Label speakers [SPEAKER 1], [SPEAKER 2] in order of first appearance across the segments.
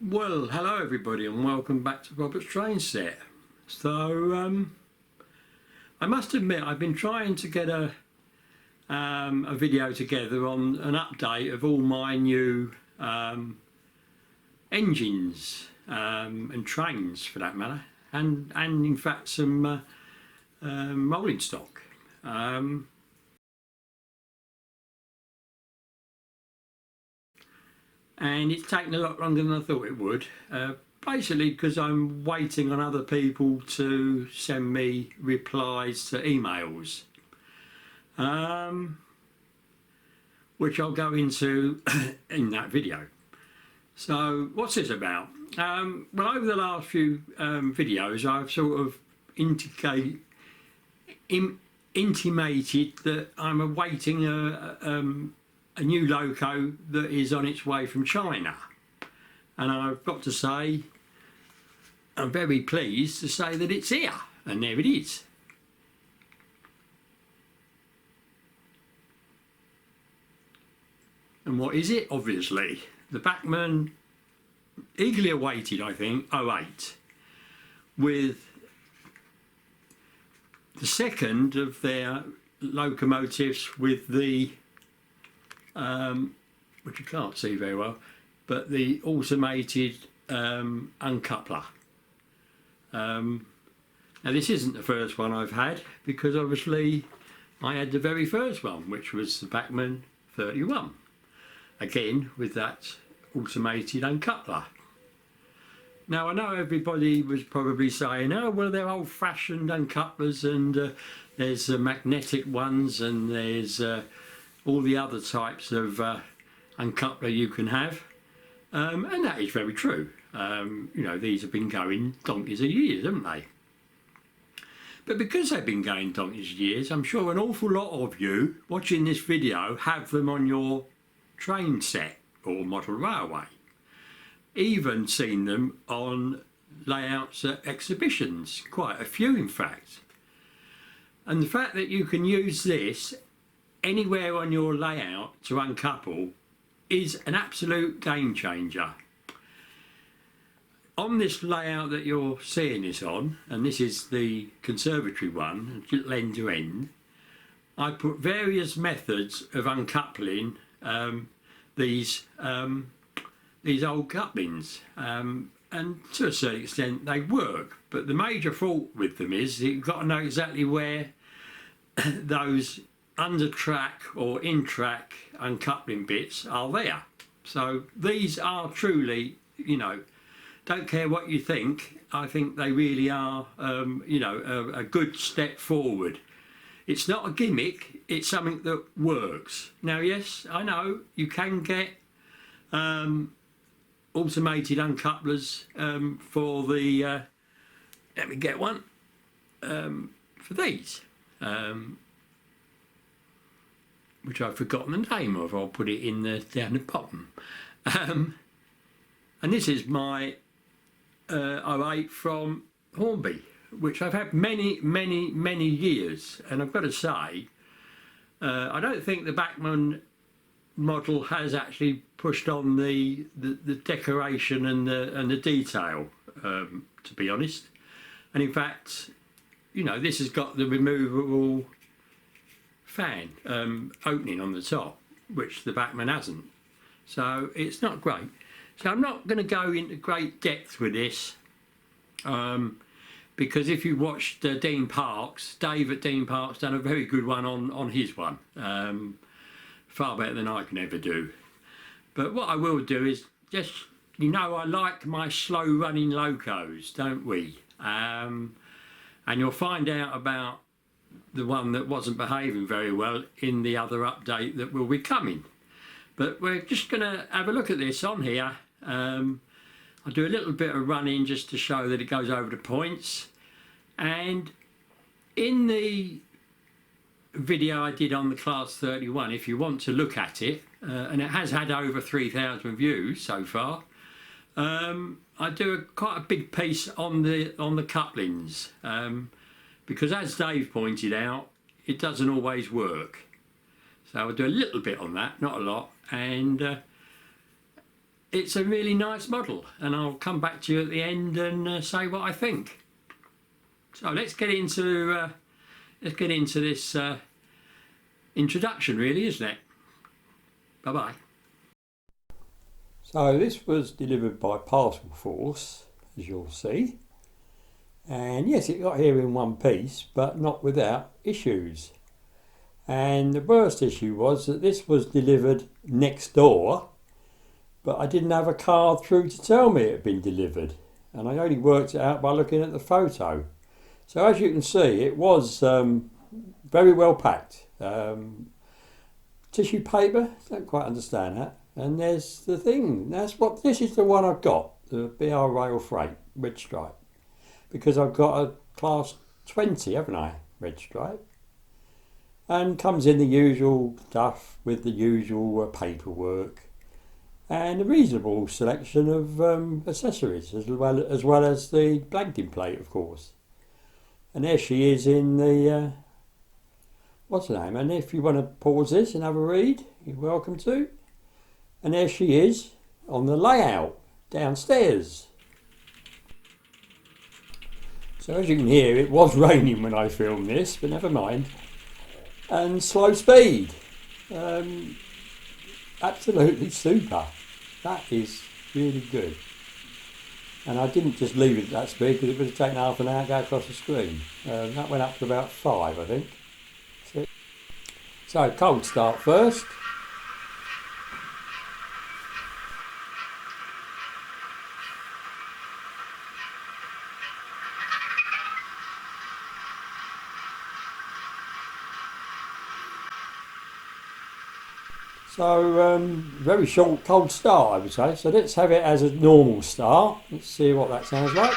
[SPEAKER 1] Well, hello everybody and welcome back to Robert's Train Set. So, I must admit I've been trying to get a video together on an update of all my new engines and trains for that matter, and in fact some rolling stock. And it's taken a lot longer than I thought it would, basically because I'm waiting on other people to send me replies to emails, which I'll go into in that video. So what's this about? Well, over the last few videos I've sort of intimated that I'm awaiting a new loco that is on its way from China, and I've got to say I'm very pleased to say that it's here, and there it is. And what is it? Obviously the BACHMANN, eagerly awaited, I think, 08, with the second of their locomotives with the which you can't see very well, but the automated uncoupler. Now this isn't the first one I've had, because obviously I had the very first one, which was the BACHMANN 31, again with that automated uncoupler. Now I know everybody was probably saying, oh well, they're old-fashioned uncouplers, and there's magnetic ones, and there's all the other types of uncoupler you can have, and that is very true. You know, these have been going donkeys of years, haven't they? But because they've been going donkeys of years, I'm sure an awful lot of you watching this video have them on your train set or model railway, even seen them on layouts at exhibitions, quite a few in fact. And the fact that you can use this anywhere on your layout to uncouple is an absolute game changer. On this layout that you're seeing this on, and this is the conservatory one, end to end, I put various methods of uncoupling these old couplings, and to a certain extent they work, but the major fault with them is you've got to know exactly where those under track or in track uncoupling bits are there. So these are truly, you know, don't care what you think, I think they really are you know, a good step forward. It's not a gimmick, it's something that works. Now yes, I know you can get automated uncouplers for the let me get one for these, which I've forgotten the name of. I'll put it in down the bottom. And this is my 08 from Hornby, which I've had many years, and I've got to say I don't think the BACHMANN model has actually pushed on the decoration and the detail, to be honest. And in fact, you know, this has got the removable fan opening on the top, which the BACHMANN hasn't, so it's not great. So I'm not going to go into great depth with this, because if you watched Dean Parks, Dave at Dean Parks done a very good one on his one, far better than I can ever do. But what I will do is just, you know, I like my slow running locos, don't we? And you'll find out about the one that wasn't behaving very well in the other update that will be coming. But we're just going to have a look at this on here. I'll do a little bit of running just to show that it goes over the points. And in the video I did on the Class 31, if you want to look at it, and it has had over 3,000 views so far, I do quite a big piece on the couplings, because as Dave pointed out, it doesn't always work. So I'll do a little bit on that, not a lot, and it's a really nice model, and I'll come back to you at the end and say what I think. So let's get into this introduction, really, isn't it? Bye bye. So this was delivered by Parcel Force, as you'll see, and yes, it got here in one piece, but not without issues. And the worst issue was that this was delivered next door, but I didn't have a card through to tell me it had been delivered, and I only worked it out by looking at the photo. So as you can see, it was very well packed. Tissue paper, don't quite understand that. And there's the thing, this is the one I've got, the BR Rail Freight red stripe, because I've got a class 20, haven't I, red stripe, and comes in the usual stuff with the usual paperwork and a reasonable selection of accessories, as well as the blanking plate, of course. And there she is in the what's her name, and if you want to pause this and have a read, you're welcome to. And there she is on the layout downstairs. So as you can hear, it was raining when I filmed this, but never mind. And slow speed. Absolutely super. That is really good. And I didn't just leave it at that speed because it would have taken half an hour to go across the screen. That went up to about 5, I think. So cold start first. So very short cold start, I would say. So let's have it as a normal start. Let's see what that sounds like.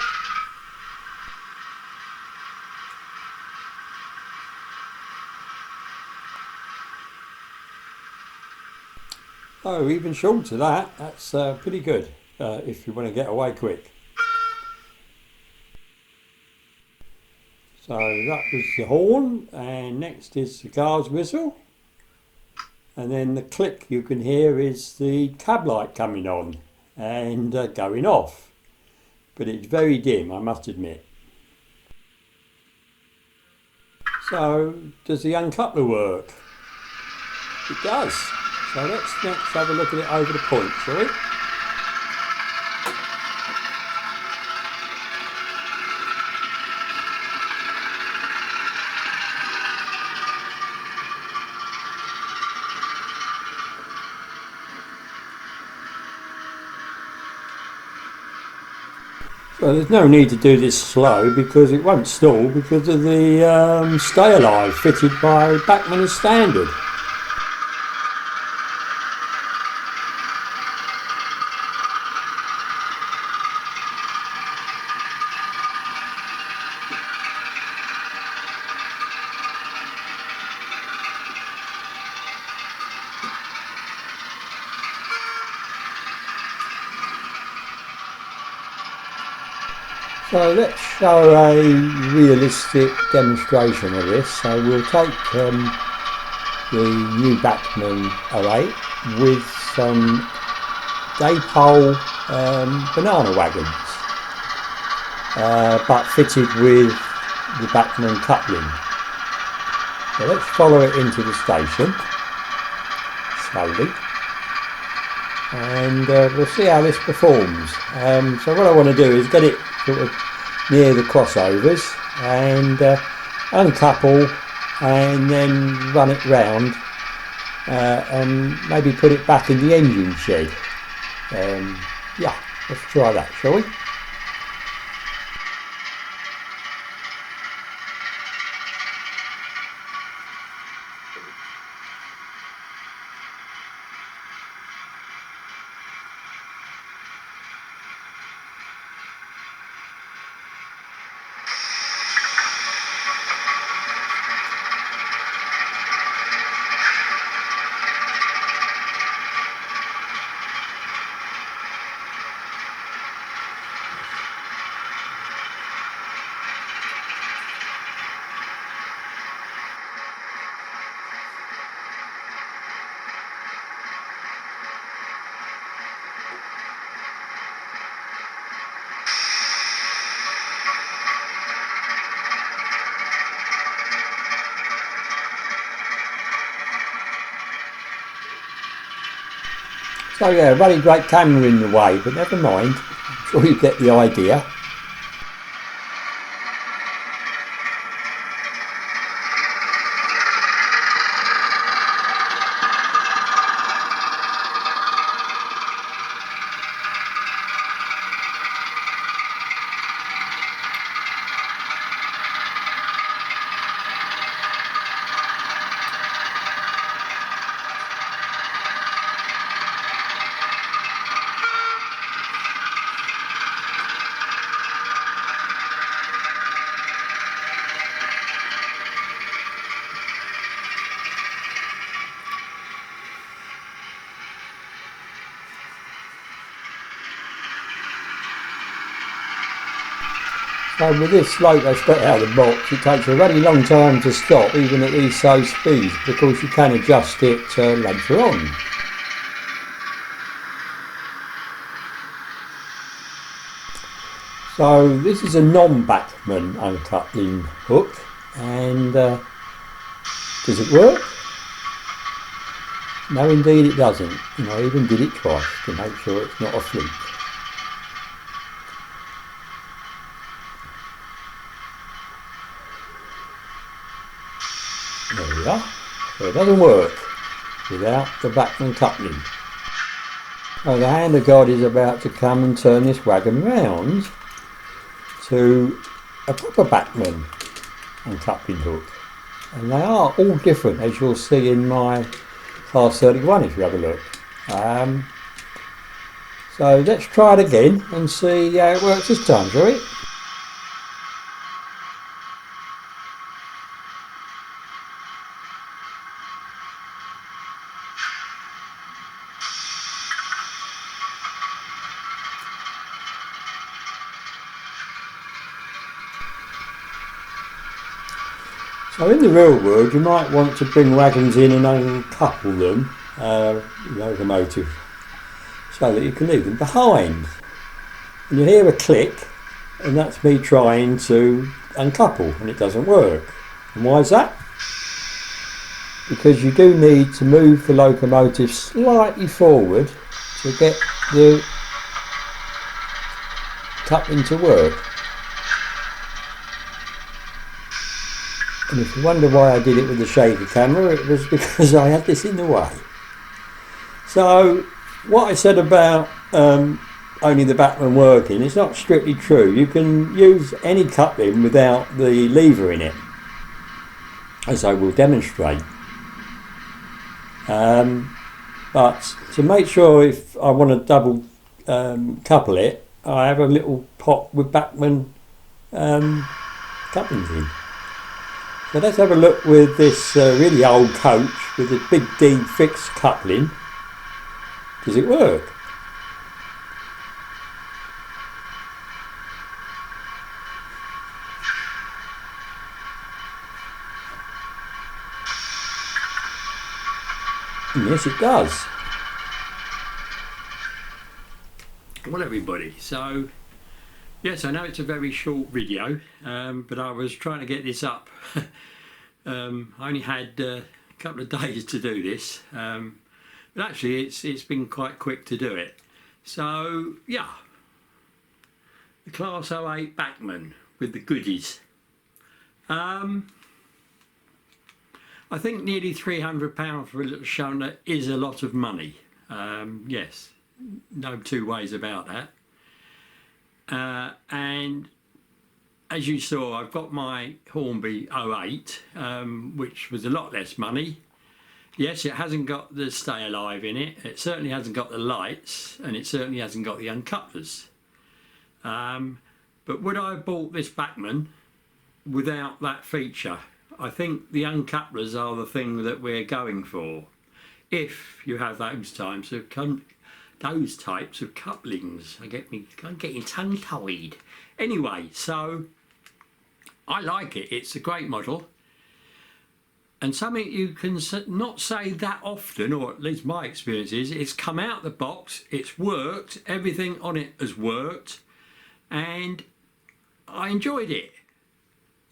[SPEAKER 1] Oh, even shorter that's pretty good if you want to get away quick. So that was the horn, and next is the car's whistle. And then the click you can hear is the cab light coming on and going off. But it's very dim, I must admit. So, does the uncoupler work? It does. So let's next have a look at it over the point, shall we? Well, there's no need to do this slow because it won't stall because of the stay alive fitted by BACHMANN as standard. So let's show a realistic demonstration of this. So we'll take the new BACHMANN 08 with some Daypole banana wagons, but fitted with the BACHMANN coupling. So let's follow it into the station slowly, and we'll see how this performs. So what I want to do is get it sort of near the crossovers and uncouple and then run it round and maybe put it back in the engine shed. Yeah, let's try that, shall we? So yeah, a very great camera in the way, but never mind. I'm sure you get the idea. So with this loco straight out of the box, it takes a very long time to stop, even at these slow speeds, but of course you can adjust it later on. So this is a non-Bachmann uncoupling hook, and does it work? No, indeed it doesn't, and I even did it twice to make sure it's not a fluke. There we are. So it doesn't work without the Bachmann coupling. So the hand of God is about to come and turn this wagon round to a proper Bachmann uncoupling hook. And they are all different, as you'll see in my Class 31 if you have a look. So let's try it again and see how it works this time, shall we? So in the real world you might want to bring wagons in and uncouple them, locomotive, so that you can leave them behind. And you hear a click, and that's me trying to uncouple, and it doesn't work. And why is that? Because you do need to move the locomotive slightly forward to get the coupling to work. And if you wonder why I did it with the shaky camera, it was because I had this in the way. So what I said about only the Bachmann working, it's not strictly true. You can use any coupling without the lever in it, as I will demonstrate. But to make sure, if I want to double couple it, I have a little pot with Bachmann couplings in. So let's have a look with this really old coach with a big D fixed coupling. Does it work? And yes, it does. Well, everybody, so yes, I know it's a very short video, but I was trying to get this up. I only had a couple of days to do this, but actually it's been quite quick to do it. So yeah, the Class 08 Bachmann with the goodies. I think nearly £300 for a little shunter is a lot of money. Yes, no two ways about that. And as you saw, I've got my Hornby 08, which was a lot less money. Yes, it hasn't got the stay alive in it. It certainly hasn't got the lights, and it certainly hasn't got the uncouplers. But would I have bought this Bachmann without that feature? I think the uncouplers are the thing that we're going for. If you have those types of couplings, I'm getting tongue-tied. Anyway, so I like it. It's a great model, and something you can not say that often, or at least my experience is, it's come out the box, it's worked, everything on it has worked, and I enjoyed it.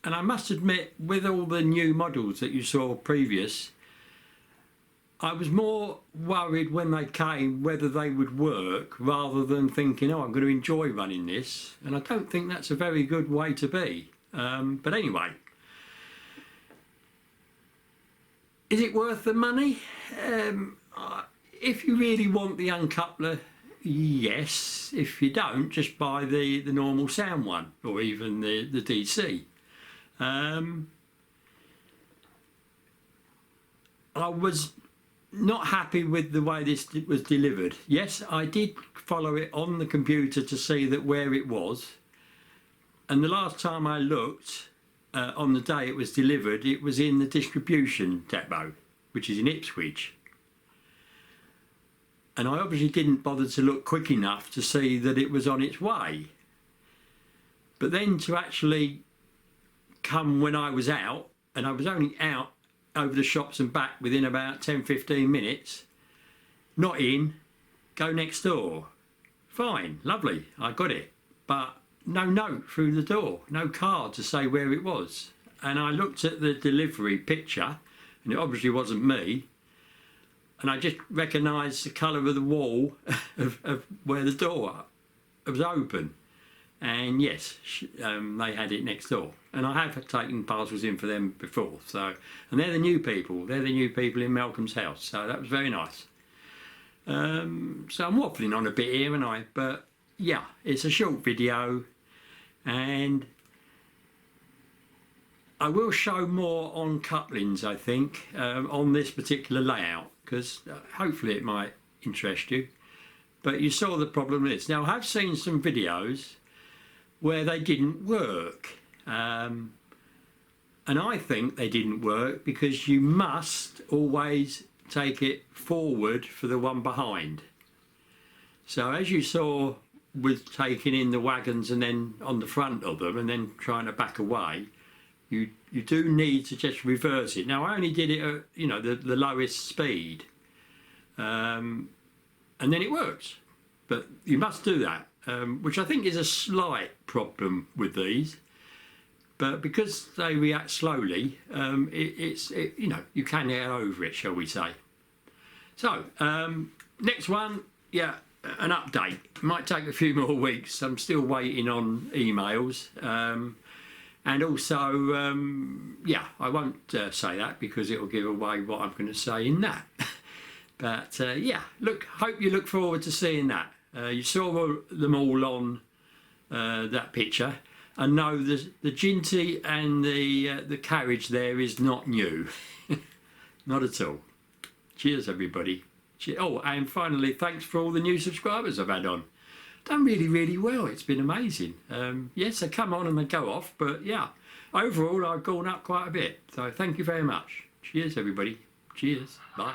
[SPEAKER 1] And I must admit, with all the new models that you saw previous, I was more worried when they came whether they would work rather than thinking, oh, I'm going to enjoy running this. And I don't think that's a very good way to be. But anyway, is it worth the money? If you really want the uncoupler, yes. If you don't, just buy the normal sound one or even the DC. I was not happy with the way this was delivered. Yes, I did follow it on the computer to see that where it was, and the last time I looked on the day it was delivered, it was in the distribution depot, which is in Ipswich, and I obviously didn't bother to look quick enough to see that it was on its way. But then to actually come when I was out, and I was only out over the shops and back within about 10-15 minutes, not in, go next door. Fine, lovely, I got it, but no note through the door, no card to say where it was. And I looked at the delivery picture, and it obviously wasn't me, and I just recognised the colour of the wall of where the door was open. And yes, they had it next door, and I have taken parcels in for them before. So, and they're the new people. They're the new people in Malcolm's house. So that was very nice. So I'm waffling on a bit here, and but yeah, it's a short video, and I will show more on couplings, I think, on this particular layout, because hopefully it might interest you. But you saw the problem with this. Now I have seen some videos where they didn't work, and I think they didn't work because you must always take it forward for the one behind. So as you saw with taking in the wagons and then on the front of them and then trying to back away, you do need to just reverse it. Now I only did it at, you know, the lowest speed, and then it works, but you must do that. Which I think is a slight problem with these, but because they react slowly, you know, you can get over it, shall we say. So next one, yeah, an update. Might take a few more weeks. I'm still waiting on emails, and also yeah, I won't say that because it will give away what I'm going to say in that. But yeah, hope you look forward to seeing that. You saw them all on that picture, and no, the Ginty and the carriage there is not new, not at all. Cheers, everybody. Oh, and finally, thanks for all the new subscribers I've had on. Done really well. It's been amazing. Yes, they come on and they go off, but yeah, overall I've gone up quite a bit. So thank you very much. Cheers, everybody. Cheers. Bye.